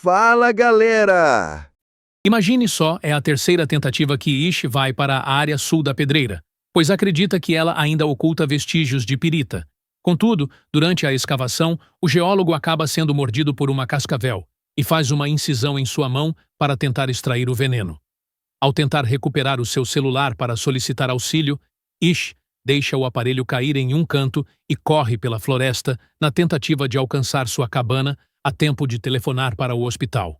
Fala, galera! Imagine só, é a terceira tentativa que Ish vai para a área sul da pedreira, pois acredita que ela ainda oculta vestígios de pirita. Contudo, durante a escavação, o geólogo acaba sendo mordido por uma cascavel e faz uma incisão em sua mão para tentar extrair o veneno. Ao tentar recuperar o seu celular para solicitar auxílio, Ish deixa o aparelho cair em um canto e corre pela floresta na tentativa de alcançar sua cabana a tempo de telefonar para o hospital.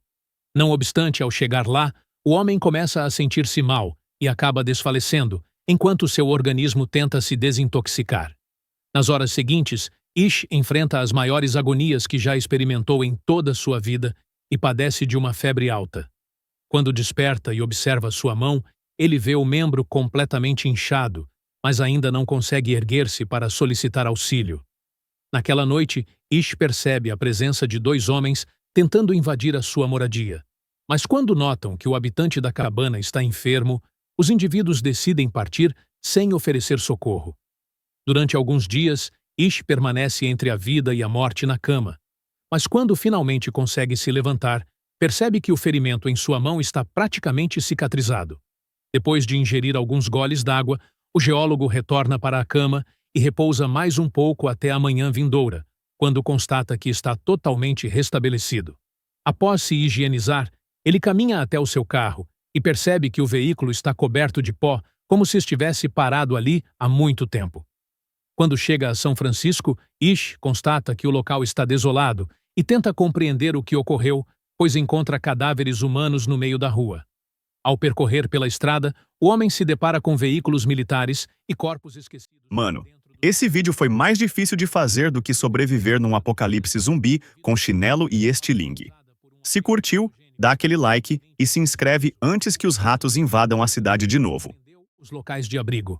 Não obstante, ao chegar lá, o homem começa a sentir-se mal e acaba desfalecendo, enquanto seu organismo tenta se desintoxicar. Nas horas seguintes, Ish enfrenta as maiores agonias que já experimentou em toda sua vida e padece de uma febre alta. Quando desperta e observa sua mão, ele vê o membro completamente inchado, mas ainda não consegue erguer-se para solicitar auxílio. Naquela noite, Ish percebe a presença de dois homens tentando invadir a sua moradia. Mas quando notam que o habitante da cabana está enfermo, os indivíduos decidem partir sem oferecer socorro. Durante alguns dias, Ish permanece entre a vida e a morte na cama. Mas quando finalmente consegue se levantar, percebe que o ferimento em sua mão está praticamente cicatrizado. Depois de ingerir alguns goles d'água, o geólogo retorna para a cama e repousa mais um pouco até a manhã vindoura, quando constata que está totalmente restabelecido. Após se higienizar, ele caminha até o seu carro e percebe que o veículo está coberto de pó, como se estivesse parado ali há muito tempo. Quando chega a São Francisco, Ish constata que o local está desolado e tenta compreender o que ocorreu, pois encontra cadáveres humanos no meio da rua. Ao percorrer pela estrada, o homem se depara com veículos militares e corpos esquecidos. Mano, esse vídeo foi mais difícil de fazer do que sobreviver num apocalipse zumbi com chinelo e estilingue. Se curtiu, dá aquele like e se inscreve antes que os ratos invadam a cidade de novo. Os locais de abrigo.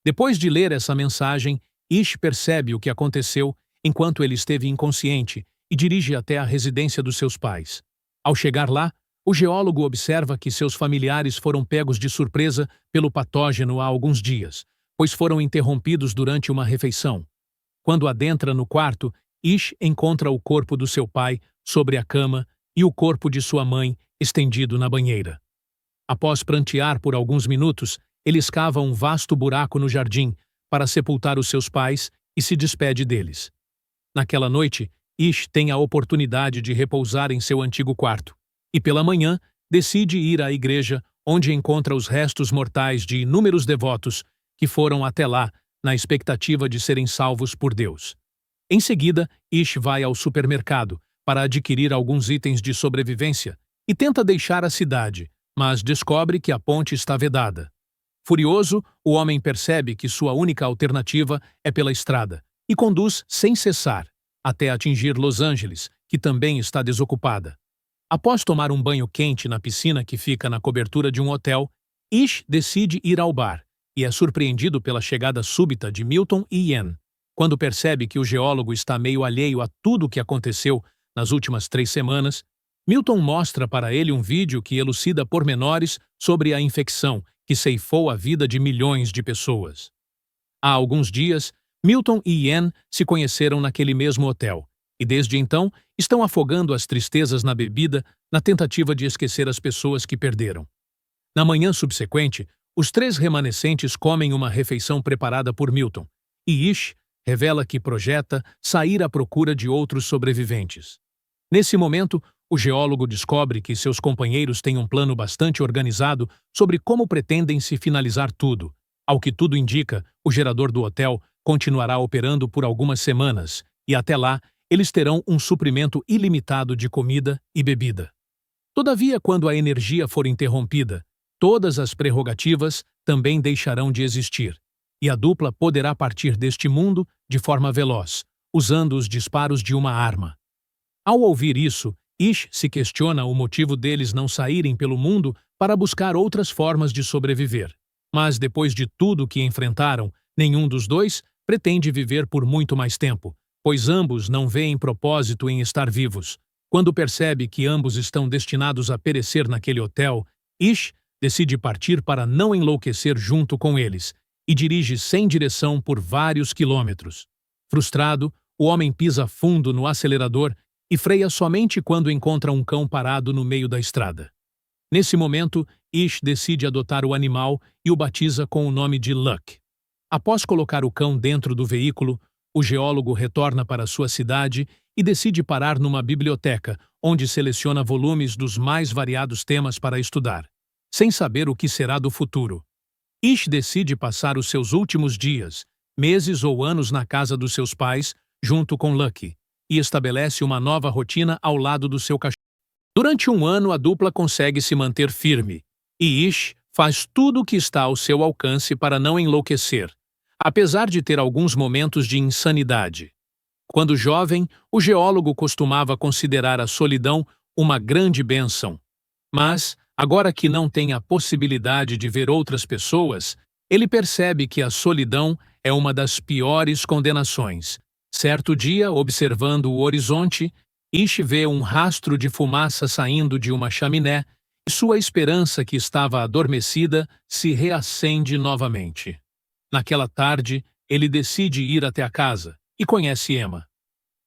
Depois de ler essa mensagem, Ish percebe o que aconteceu enquanto ele esteve inconsciente e dirige até a residência dos seus pais. Ao chegar lá, o geólogo observa que seus familiares foram pegos de surpresa pelo patógeno há alguns dias, pois foram interrompidos durante uma refeição. Quando adentra no quarto, Ish encontra o corpo do seu pai sobre a cama e o corpo de sua mãe estendido na banheira. Após prantear por alguns minutos, ele escava um vasto buraco no jardim para sepultar os seus pais e se despede deles. Naquela noite, Ish tem a oportunidade de repousar em seu antigo quarto e, pela manhã, decide ir à igreja, onde encontra os restos mortais de inúmeros devotos que foram até lá na expectativa de serem salvos por Deus. Em seguida, Ish vai ao supermercado para adquirir alguns itens de sobrevivência e tenta deixar a cidade, mas descobre que a ponte está vedada. Furioso, o homem percebe que sua única alternativa é pela estrada e conduz sem cessar até atingir Los Angeles, que também está desocupada. Após tomar um banho quente na piscina que fica na cobertura de um hotel, Ish decide ir ao bar e é surpreendido pela chegada súbita de Milton e Ian. Quando percebe que o geólogo está meio alheio a tudo o que aconteceu nas últimas 3 semanas, Milton mostra para ele um vídeo que elucida pormenores sobre a infecção que ceifou a vida de milhões de pessoas. Há alguns dias, Milton e Ian se conheceram naquele mesmo hotel, e desde então estão afogando as tristezas na bebida na tentativa de esquecer as pessoas que perderam. Na manhã subsequente, os 3 remanescentes comem uma refeição preparada por Milton, e Ish revela que projeta sair à procura de outros sobreviventes. Nesse momento, o geólogo descobre que seus companheiros têm um plano bastante organizado sobre como pretendem se finalizar tudo. Ao que tudo indica, o gerador do hotel continuará operando por algumas semanas, e até lá, eles terão um suprimento ilimitado de comida e bebida. Todavia, quando a energia for interrompida, todas as prerrogativas também deixarão de existir, e a dupla poderá partir deste mundo de forma veloz, usando os disparos de uma arma. Ao ouvir isso, Ish se questiona o motivo deles não saírem pelo mundo para buscar outras formas de sobreviver. Mas depois de tudo que enfrentaram, nenhum dos dois pretende viver por muito mais tempo, pois ambos não veem propósito em estar vivos. Quando percebe que ambos estão destinados a perecer naquele hotel, Ish decide partir para não enlouquecer junto com eles e dirige sem direção por vários quilômetros. Frustrado, o homem pisa fundo no acelerador e freia somente quando encontra um cão parado no meio da estrada. Nesse momento, Ish decide adotar o animal e o batiza com o nome de Luck. Após colocar o cão dentro do veículo, o geólogo retorna para sua cidade e decide parar numa biblioteca, onde seleciona volumes dos mais variados temas para estudar. Sem saber o que será do futuro, Ish decide passar os seus últimos dias, meses ou anos na casa dos seus pais, junto com Lucky, e estabelece uma nova rotina ao lado do seu cachorro. Durante um ano, a dupla consegue se manter firme, e Ish faz tudo o que está ao seu alcance para não enlouquecer, apesar de ter alguns momentos de insanidade. Quando jovem, o geólogo costumava considerar a solidão uma grande bênção. Mas, agora que não tem a possibilidade de ver outras pessoas, ele percebe que a solidão é uma das piores condenações. Certo dia, observando o horizonte, Ish vê um rastro de fumaça saindo de uma chaminé e sua esperança que estava adormecida se reacende novamente. Naquela tarde, ele decide ir até a casa e conhece Emma.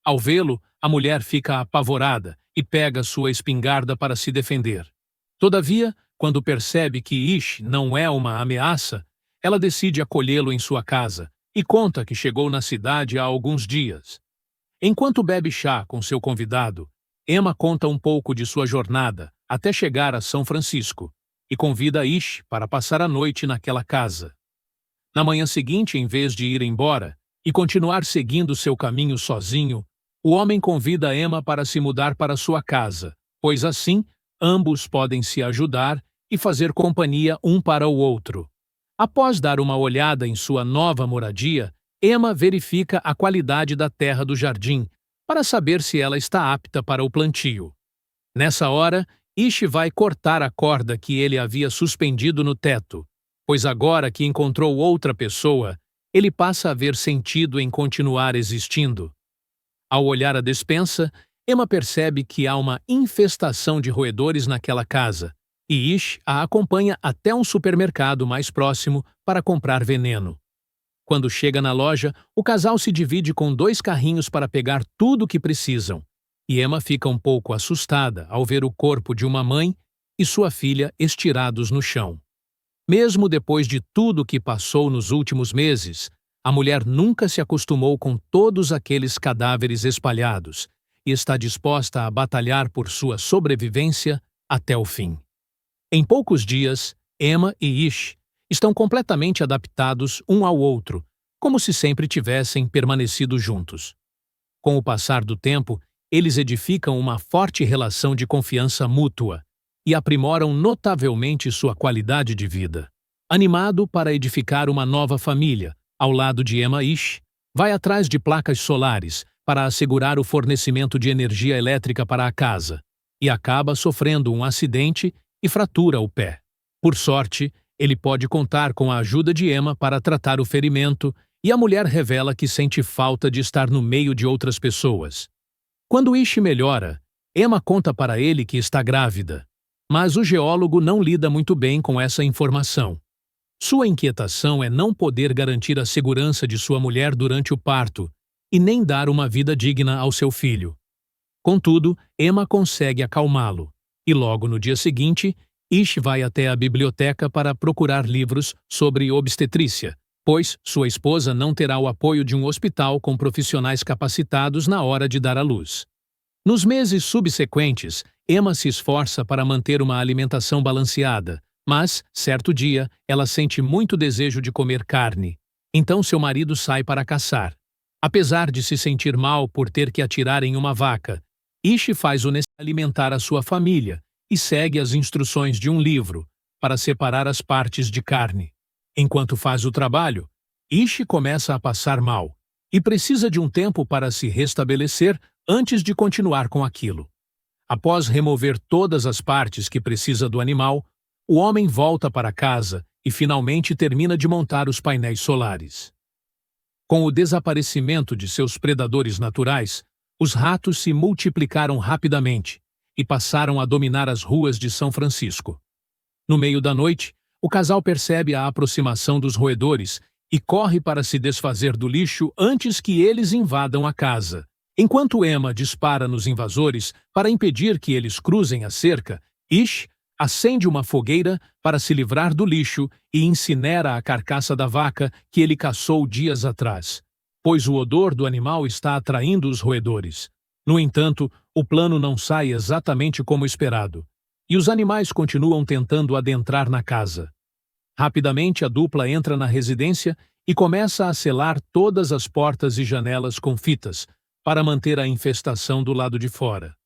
Ao vê-lo, a mulher fica apavorada e pega sua espingarda para se defender. Todavia, quando percebe que Ish não é uma ameaça, ela decide acolhê-lo em sua casa e conta que chegou na cidade há alguns dias. Enquanto bebe chá com seu convidado, Emma conta um pouco de sua jornada até chegar a São Francisco e convida Ish para passar a noite naquela casa. Na manhã seguinte, em vez de ir embora e continuar seguindo seu caminho sozinho, o homem convida Emma para se mudar para sua casa, pois assim ambos podem se ajudar e fazer companhia um para o outro. Após dar uma olhada em sua nova moradia, Emma verifica a qualidade da terra do jardim para saber se ela está apta para o plantio. Nessa hora, Ish vai cortar a corda que ele havia suspendido no teto, pois agora que encontrou outra pessoa, ele passa a ver sentido em continuar existindo. Ao olhar a despensa, Emma percebe que há uma infestação de roedores naquela casa, e Ish a acompanha até um supermercado mais próximo para comprar veneno. Quando chega na loja, o casal se divide com 2 carrinhos para pegar tudo o que precisam, e Emma fica um pouco assustada ao ver o corpo de uma mãe e sua filha estirados no chão. Mesmo depois de tudo que passou nos últimos meses, a mulher nunca se acostumou com todos aqueles cadáveres espalhados e está disposta a batalhar por sua sobrevivência até o fim. Em poucos dias, Emma e Ish estão completamente adaptados um ao outro, como se sempre tivessem permanecido juntos. Com o passar do tempo, eles edificam uma forte relação de confiança mútua e aprimoram notavelmente sua qualidade de vida. Animado para edificar uma nova família, ao lado de Emma, Ish vai atrás de placas solares para assegurar o fornecimento de energia elétrica para a casa e acaba sofrendo um acidente e fratura o pé. Por sorte, ele pode contar com a ajuda de Emma para tratar o ferimento e a mulher revela que sente falta de estar no meio de outras pessoas. Quando Ish melhora, Emma conta para ele que está grávida, mas o geólogo não lida muito bem com essa informação. Sua inquietação é não poder garantir a segurança de sua mulher durante o parto e nem dar uma vida digna ao seu filho. Contudo, Emma consegue acalmá-lo, e logo no dia seguinte, Ish vai até a biblioteca para procurar livros sobre obstetrícia, pois sua esposa não terá o apoio de um hospital com profissionais capacitados na hora de dar à luz. Nos meses subsequentes, Emma se esforça para manter uma alimentação balanceada, mas, certo dia, ela sente muito desejo de comer carne. Então seu marido sai para caçar. Apesar de se sentir mal por ter que atirar em uma vaca, Ish faz o necessário para alimentar a sua família e segue as instruções de um livro para separar as partes de carne. Enquanto faz o trabalho, Ish começa a passar mal e precisa de um tempo para se restabelecer antes de continuar com aquilo. Após remover todas as partes que precisa do animal, o homem volta para casa e finalmente termina de montar os painéis solares. Com o desaparecimento de seus predadores naturais, os ratos se multiplicaram rapidamente e passaram a dominar as ruas de São Francisco. No meio da noite, o casal percebe a aproximação dos roedores e corre para se desfazer do lixo antes que eles invadam a casa Enquanto Emma dispara nos invasores para impedir que eles cruzem a cerca, Ish acende uma fogueira para se livrar do lixo e incinera a carcaça da vaca que ele caçou dias atrás, pois o odor do animal está atraindo os roedores. No entanto, o plano não sai exatamente como esperado, e os animais continuam tentando adentrar na casa. Rapidamente, a dupla entra na residência e começa a selar todas as portas e janelas com fitas, para manter a infestação do lado de fora.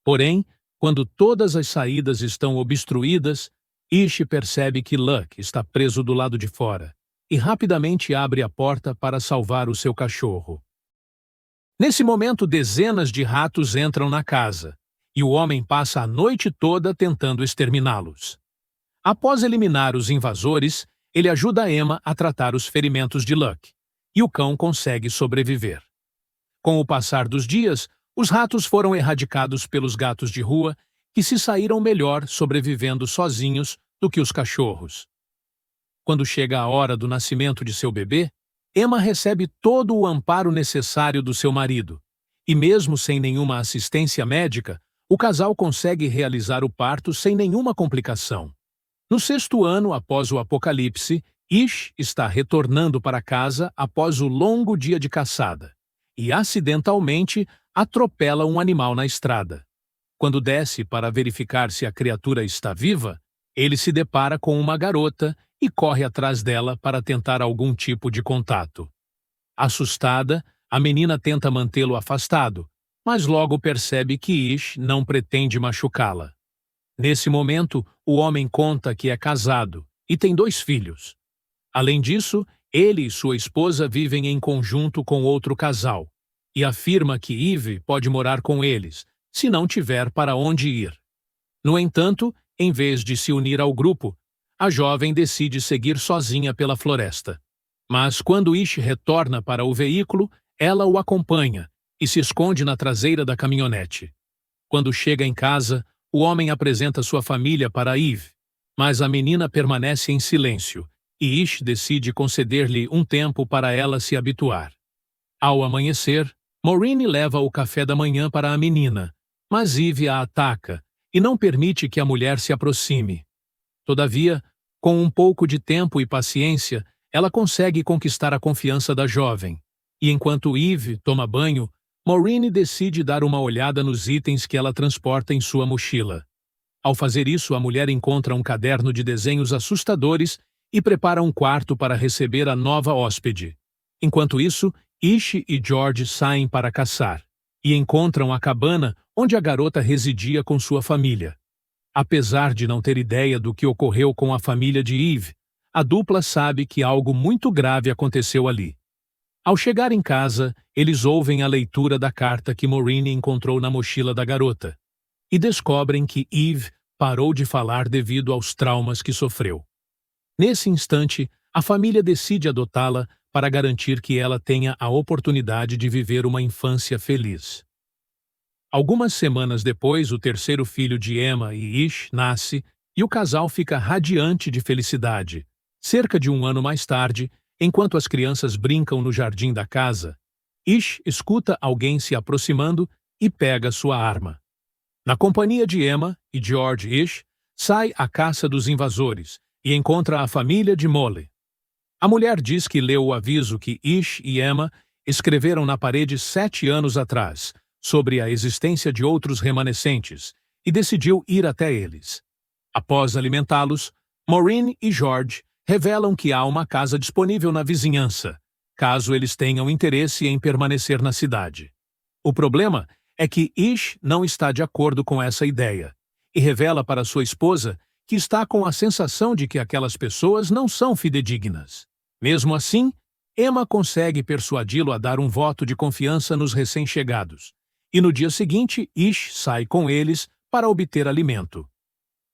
Porém, quando todas as saídas estão obstruídas, Ish percebe que Luck está preso do lado de fora e rapidamente abre a porta para salvar o seu cachorro. Nesse momento, dezenas de ratos entram na casa e o homem passa a noite toda tentando exterminá-los. Após eliminar os invasores, ele ajuda Emma a tratar os ferimentos de Luck e o cão consegue sobreviver. Com o passar dos dias, os ratos foram erradicados pelos gatos de rua, que se saíram melhor sobrevivendo sozinhos do que os cachorros. Quando chega a hora do nascimento de seu bebê, Emma recebe todo o amparo necessário do seu marido, e mesmo sem nenhuma assistência médica, o casal consegue realizar o parto sem nenhuma complicação. No 6º ano após o apocalipse, Ish está retornando para casa após o longo dia de caçada e, acidentalmente, atropela um animal na estrada. Quando desce para verificar se a criatura está viva, ele se depara com uma garota e corre atrás dela para tentar algum tipo de contato. Assustada, a menina tenta mantê-lo afastado, mas logo percebe que Ish não pretende machucá-la. Nesse momento, o homem conta que é casado e tem 2 filhos. Além disso, ele e sua esposa vivem em conjunto com outro casal e afirma que Eve pode morar com eles, se não tiver para onde ir. No entanto, em vez de se unir ao grupo, a jovem decide seguir sozinha pela floresta. Mas quando Ish retorna para o veículo, ela o acompanha e se esconde na traseira da caminhonete. Quando chega em casa, o homem apresenta sua família para Eve, mas a menina permanece em silêncio e Ish decide conceder-lhe um tempo para ela se habituar. Ao amanhecer, Maureen leva o café da manhã para a menina, mas Eve a ataca e não permite que a mulher se aproxime. Todavia, com um pouco de tempo e paciência, ela consegue conquistar a confiança da jovem, e enquanto Eve toma banho, Maureen decide dar uma olhada nos itens que ela transporta em sua mochila. Ao fazer isso, a mulher encontra um caderno de desenhos assustadores e prepara um quarto para receber a nova hóspede. Enquanto isso, Ish e George saem para caçar e encontram a cabana onde a garota residia com sua família. Apesar de não ter ideia do que ocorreu com a família de Eve, a dupla sabe que algo muito grave aconteceu ali. Ao chegar em casa, eles ouvem a leitura da carta que Maureen encontrou na mochila da garota e descobrem que Eve parou de falar devido aos traumas que sofreu. Nesse instante, a família decide adotá-la para garantir que ela tenha a oportunidade de viver uma infância feliz. Algumas semanas depois, o 3º filho de Emma e Ish nasce e o casal fica radiante de felicidade. Cerca de 1 ano mais tarde, enquanto as crianças brincam no jardim da casa, Ish escuta alguém se aproximando e pega sua arma. Na companhia de Emma e George, Ish sai à caça dos invasores e encontra a família de Molly. A mulher diz que leu o aviso que Ish e Emma escreveram na parede 7 anos atrás, sobre a existência de outros remanescentes, e decidiu ir até eles. Após alimentá-los, Maureen e George revelam que há uma casa disponível na vizinhança, caso eles tenham interesse em permanecer na cidade. O problema é que Ish não está de acordo com essa ideia, e revela para sua esposa que está com a sensação de que aquelas pessoas não são fidedignas. Mesmo assim, Emma consegue persuadi-lo a dar um voto de confiança nos recém-chegados, e no dia seguinte, Ish sai com eles para obter alimento.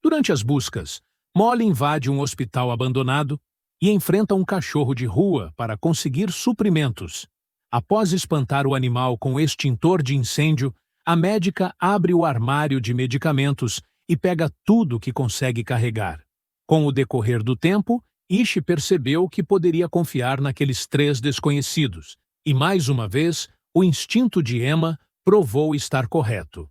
Durante as buscas, Molly invade um hospital abandonado e enfrenta um cachorro de rua para conseguir suprimentos. Após espantar o animal com extintor de incêndio, a médica abre o armário de medicamentos e pega tudo que consegue carregar. Com o decorrer do tempo, Ish percebeu que poderia confiar naqueles 3 desconhecidos, e mais uma vez, o instinto de Emma provou estar correto.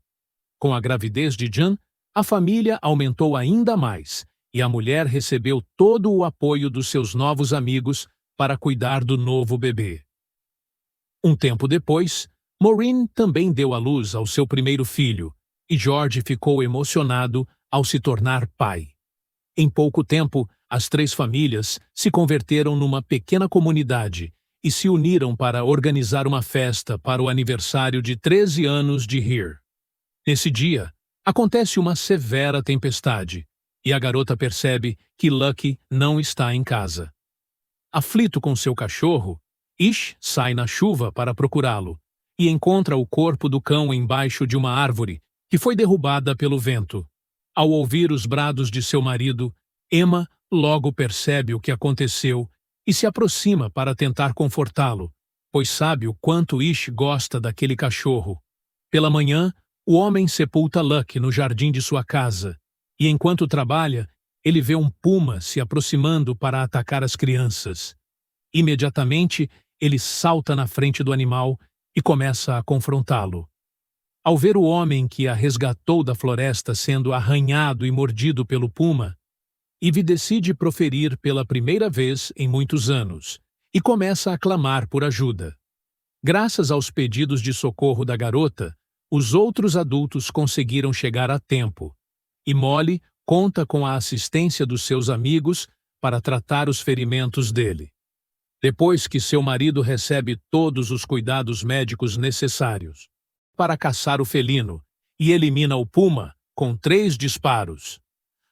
Com a gravidez de Jan, a família aumentou ainda mais e a mulher recebeu todo o apoio dos seus novos amigos para cuidar do novo bebê. Um tempo depois, Maureen também deu à luz ao seu primeiro filho e George ficou emocionado ao se tornar pai. Em pouco tempo, as três famílias se converteram numa pequena comunidade e se uniram para organizar uma festa para o aniversário de 13 anos de Heer. Nesse dia, acontece uma severa tempestade e a garota percebe que Lucky não está em casa. Aflito com seu cachorro, Ish sai na chuva para procurá-lo e encontra o corpo do cão embaixo de uma árvore que foi derrubada pelo vento. Ao ouvir os brados de seu marido, Emma logo percebe o que aconteceu e se aproxima para tentar confortá-lo, pois sabe o quanto Ish gosta daquele cachorro. Pela manhã, o homem sepulta Lucky no jardim de sua casa, e enquanto trabalha, ele vê um puma se aproximando para atacar as crianças. Imediatamente, ele salta na frente do animal e começa a confrontá-lo. Ao ver o homem que a resgatou da floresta sendo arranhado e mordido pelo puma, Ivy decide proferir pela primeira vez em muitos anos e começa a clamar por ajuda. Graças aos pedidos de socorro da garota, os outros adultos conseguiram chegar a tempo, e Molly conta com a assistência dos seus amigos para tratar os ferimentos dele. Depois que seu marido recebe todos os cuidados médicos necessários para caçar o felino e elimina o puma com 3 disparos.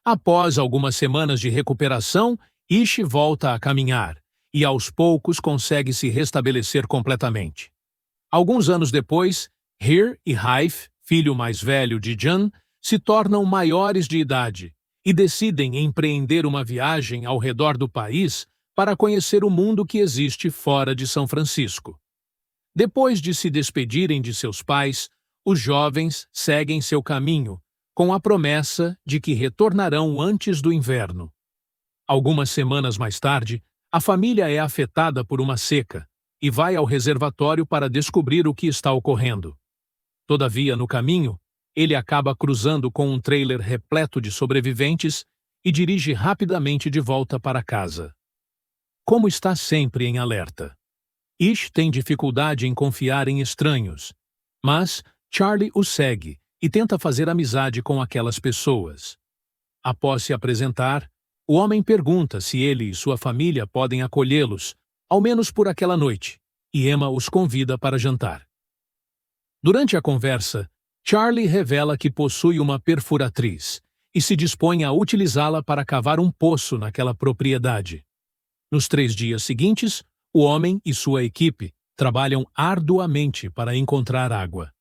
Após algumas semanas de recuperação, Ish volta a caminhar e aos poucos consegue se restabelecer completamente. Alguns anos depois, Heer e Haif, filho mais velho de Jan, se tornam maiores de idade e decidem empreender uma viagem ao redor do país para conhecer o mundo que existe fora de São Francisco. Depois de se despedirem de seus pais, os jovens seguem seu caminho, com a promessa de que retornarão antes do inverno. Algumas semanas mais tarde, a família é afetada por uma seca e vai ao reservatório para descobrir o que está ocorrendo. Todavia, no caminho, ele acaba cruzando com um trailer repleto de sobreviventes e dirige rapidamente de volta para casa. Como está sempre em alerta, Ish tem dificuldade em confiar em estranhos, mas Charlie o segue e tenta fazer amizade com aquelas pessoas. Após se apresentar, o homem pergunta se ele e sua família podem acolhê-los, ao menos por aquela noite, e Emma os convida para jantar. Durante a conversa, Charlie revela que possui uma perfuratriz e se dispõe a utilizá-la para cavar um poço naquela propriedade. Nos 3 dias seguintes, o homem e sua equipe trabalham arduamente para encontrar água.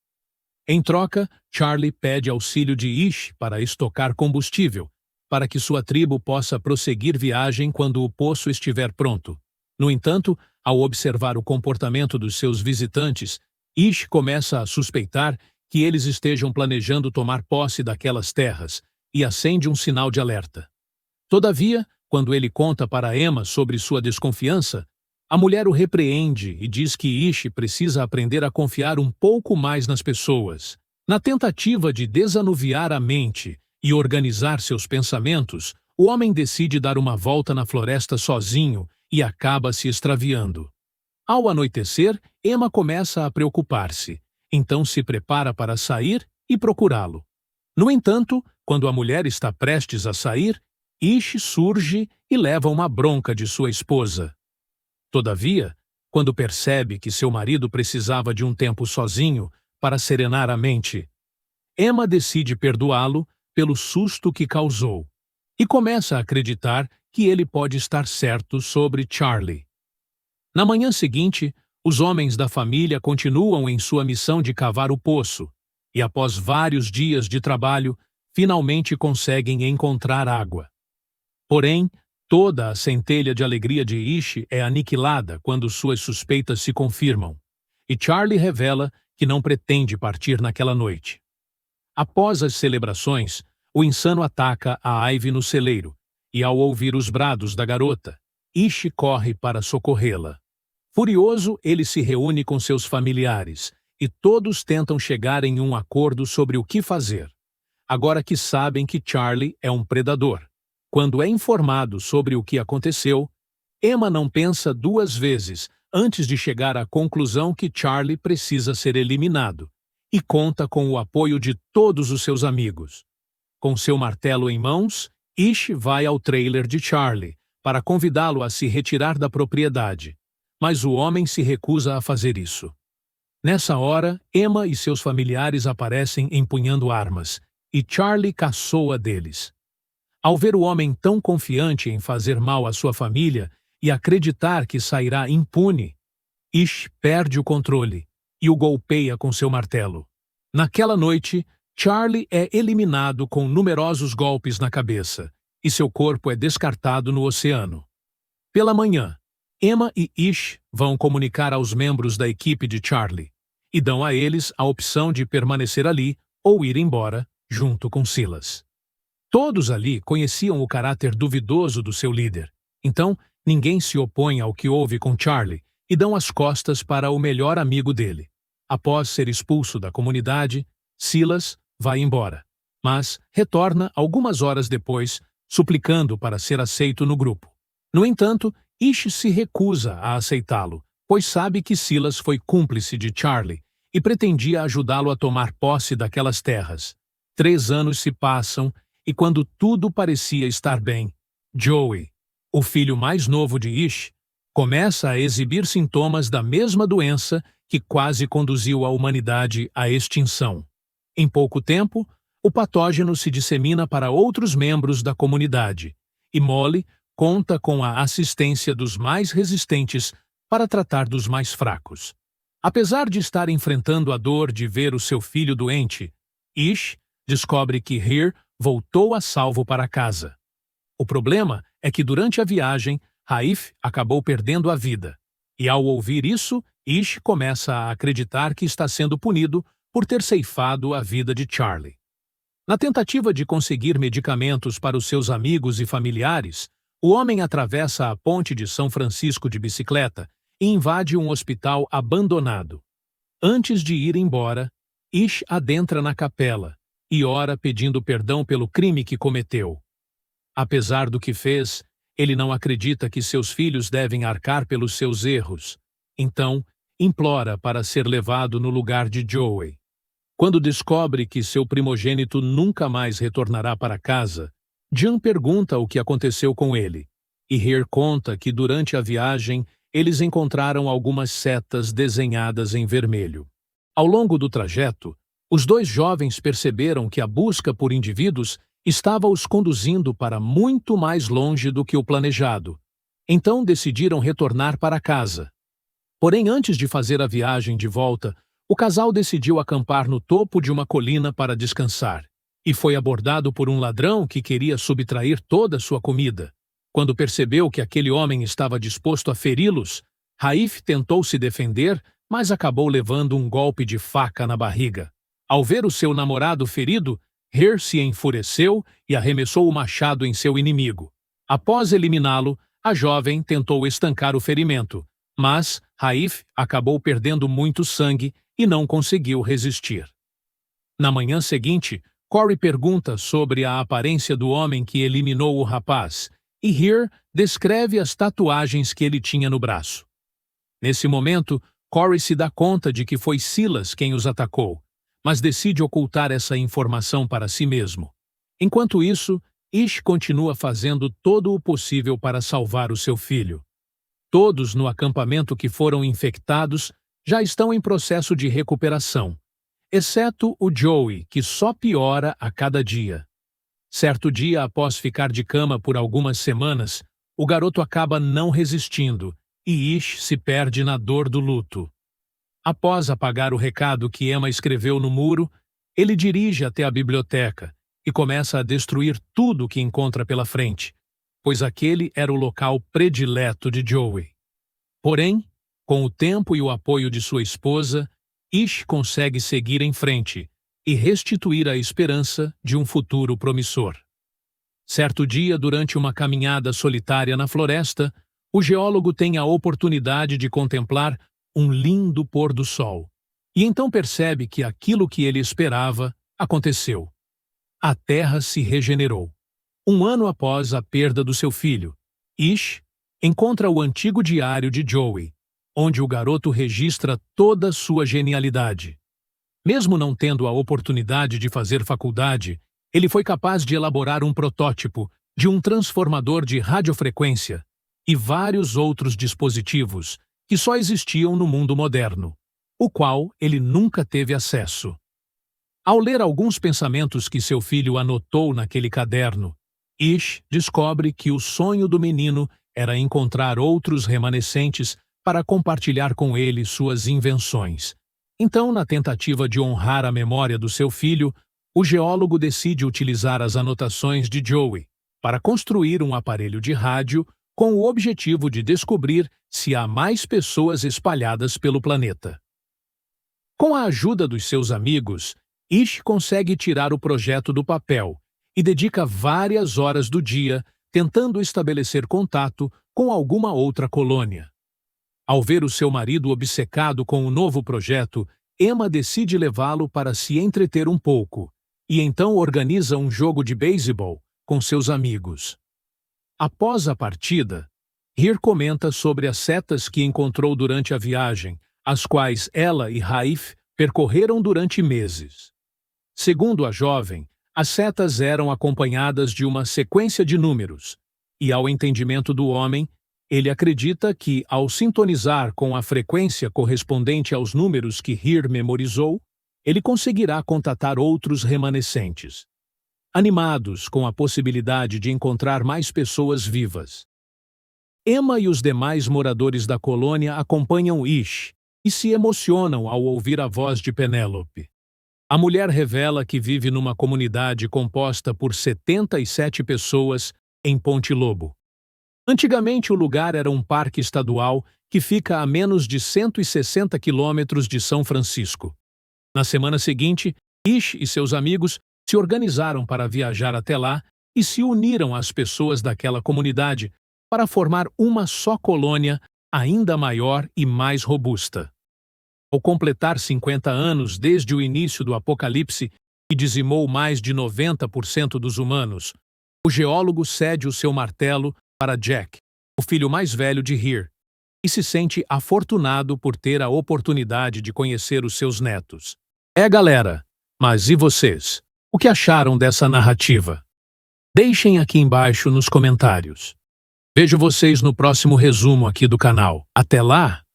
Em troca, Charlie pede auxílio de Ish para estocar combustível, para que sua tribo possa prosseguir viagem quando o poço estiver pronto. No entanto, ao observar o comportamento dos seus visitantes, Ish começa a suspeitar que eles estejam planejando tomar posse daquelas terras e acende um sinal de alerta. Todavia, quando ele conta para Emma sobre sua desconfiança, a mulher o repreende e diz que Ish precisa aprender a confiar um pouco mais nas pessoas. Na tentativa de desanuviar a mente e organizar seus pensamentos, o homem decide dar uma volta na floresta sozinho e acaba se extraviando. Ao anoitecer, Emma começa a preocupar-se, então se prepara para sair e procurá-lo. No entanto, quando a mulher está prestes a sair, Ish surge e leva uma bronca de sua esposa. Todavia, quando percebe que seu marido precisava de um tempo sozinho para serenar a mente, Emma decide perdoá-lo pelo susto que causou e começa a acreditar que ele pode estar certo sobre Charlie. Na manhã seguinte, os homens da família continuam em sua missão de cavar o poço e, após vários dias de trabalho, finalmente conseguem encontrar água. Porém, toda a centelha de alegria de Ish é aniquilada quando suas suspeitas se confirmam, e Charlie revela que não pretende partir naquela noite. Após as celebrações, o insano ataca a Ivy no celeiro, e ao ouvir os brados da garota, Ish corre para socorrê-la. Furioso, ele se reúne com seus familiares, e todos tentam chegar em um acordo sobre o que fazer. Agora que sabem que Charlie é um predador. Quando é informado sobre o que aconteceu, Emma não pensa duas vezes antes de chegar à conclusão que Charlie precisa ser eliminado, e conta com o apoio de todos os seus amigos. Com seu martelo em mãos, Ish vai ao trailer de Charlie para convidá-lo a se retirar da propriedade, mas o homem se recusa a fazer isso. Nessa hora, Emma e seus familiares aparecem empunhando armas, e Charlie caçoa deles. Ao ver o homem tão confiante em fazer mal à sua família e acreditar que sairá impune, Ish perde o controle e o golpeia com seu martelo. Naquela noite, Charlie é eliminado com numerosos golpes na cabeça, e seu corpo é descartado no oceano. Pela manhã, Emma e Ish vão comunicar aos membros da equipe de Charlie, e dão a eles a opção de permanecer ali ou ir embora, junto com Silas. Todos ali conheciam o caráter duvidoso do seu líder, então ninguém se opõe ao que houve com Charlie e dão as costas para o melhor amigo dele. Após ser expulso da comunidade, Silas vai embora, mas retorna algumas horas depois, suplicando para ser aceito no grupo. No entanto, Ish se recusa a aceitá-lo, pois sabe que Silas foi cúmplice de Charlie e pretendia ajudá-lo a tomar posse daquelas terras. 3 anos se passam e quando tudo parecia estar bem, Joey, o filho mais novo de Ish, começa a exibir sintomas da mesma doença que quase conduziu a humanidade à extinção. Em pouco tempo, o patógeno se dissemina para outros membros da comunidade, e Molly conta com a assistência dos mais resistentes para tratar dos mais fracos. Apesar de estar enfrentando a dor de ver o seu filho doente, Ish descobre que Heer voltou a salvo para casa. O problema é que durante a viagem, Raif acabou perdendo a vida. E ao ouvir isso, Ish começa a acreditar que está sendo punido por ter ceifado a vida de Charlie. Na tentativa de conseguir medicamentos para os seus amigos e familiares, o homem atravessa a ponte de São Francisco de bicicleta e invade um hospital abandonado. Antes de ir embora, Ish adentra na capela e ora pedindo perdão pelo crime que cometeu. Apesar do que fez, ele não acredita que seus filhos devem arcar pelos seus erros. Então, implora para ser levado no lugar de Joey. Quando descobre que seu primogênito nunca mais retornará para casa, Jan pergunta o que aconteceu com ele, e Heer conta que durante a viagem eles encontraram algumas setas desenhadas em vermelho. Ao longo do trajeto, os 2 jovens perceberam que a busca por indivíduos estava os conduzindo para muito mais longe do que o planejado. Então decidiram retornar para casa. Porém, antes de fazer a viagem de volta, o casal decidiu acampar no topo de uma colina para descansar, e foi abordado por um ladrão que queria subtrair toda a sua comida. Quando percebeu que aquele homem estava disposto a feri-los, Raif tentou se defender, mas acabou levando um golpe de faca na barriga. Ao ver o seu namorado ferido, Heer se enfureceu e arremessou o machado em seu inimigo. Após eliminá-lo, a jovem tentou estancar o ferimento, mas Raif acabou perdendo muito sangue e não conseguiu resistir. Na manhã seguinte, Corey pergunta sobre a aparência do homem que eliminou o rapaz, e Heer descreve as tatuagens que ele tinha no braço. Nesse momento, Corey se dá conta de que foi Silas quem os atacou, mas decide ocultar essa informação para si mesmo. Enquanto isso, Ish continua fazendo todo o possível para salvar o seu filho. Todos no acampamento que foram infectados já estão em processo de recuperação, exceto o Joey, que só piora a cada dia. Certo dia, após ficar de cama por algumas semanas, o garoto acaba não resistindo e Ish se perde na dor do luto. Após apagar o recado que Emma escreveu no muro, ele dirige até a biblioteca e começa a destruir tudo o que encontra pela frente, pois aquele era o local predileto de Joey. Porém, com o tempo e o apoio de sua esposa, Ish consegue seguir em frente e restituir a esperança de um futuro promissor. Certo dia, durante uma caminhada solitária na floresta, o geólogo tem a oportunidade de contemplar um lindo pôr do sol. E então percebe que aquilo que ele esperava aconteceu. A Terra se regenerou. Um ano após a perda do seu filho, Ish encontra o antigo diário de Joey, onde o garoto registra toda sua genialidade. Mesmo não tendo a oportunidade de fazer faculdade, ele foi capaz de elaborar um protótipo de um transformador de radiofrequência e vários outros dispositivos que só existiam no mundo moderno, o qual ele nunca teve acesso. Ao ler alguns pensamentos que seu filho anotou naquele caderno, Ish descobre que o sonho do menino era encontrar outros remanescentes para compartilhar com ele suas invenções. Então, na tentativa de honrar a memória do seu filho, o geólogo decide utilizar as anotações de Joey para construir um aparelho de rádio com o objetivo de descobrir se há mais pessoas espalhadas pelo planeta. Com a ajuda dos seus amigos, Ish consegue tirar o projeto do papel e dedica várias horas do dia tentando estabelecer contato com alguma outra colônia. Ao ver o seu marido obcecado com o novo projeto, Emma decide levá-lo para se entreter um pouco e então organiza um jogo de beisebol com seus amigos. Após a partida, Heer comenta sobre as setas que encontrou durante a viagem, as quais ela e Raif percorreram durante meses. Segundo a jovem, as setas eram acompanhadas de uma sequência de números, e ao entendimento do homem, ele acredita que, ao sintonizar com a frequência correspondente aos números que Heer memorizou, ele conseguirá contatar outros remanescentes. Animados com a possibilidade de encontrar mais pessoas vivas, Emma e os demais moradores da colônia acompanham Ish e se emocionam ao ouvir a voz de Penélope. A mulher revela que vive numa comunidade composta por 77 pessoas em Ponte Lobo. Antigamente, o lugar era um parque estadual que fica a menos de 160 quilômetros de São Francisco. Na semana seguinte, Ish e seus amigos se organizaram para viajar até lá e se uniram às pessoas daquela comunidade para formar uma só colônia ainda maior e mais robusta. Ao completar 50 anos desde o início do apocalipse, que dizimou mais de 90% dos humanos, o geólogo cede o seu martelo para Jack, o filho mais velho de Heer, e se sente afortunado por ter a oportunidade de conhecer os seus netos. Galera, mas e vocês? O que acharam dessa narrativa? Deixem aqui embaixo nos comentários. Vejo vocês no próximo resumo aqui do canal. Até lá!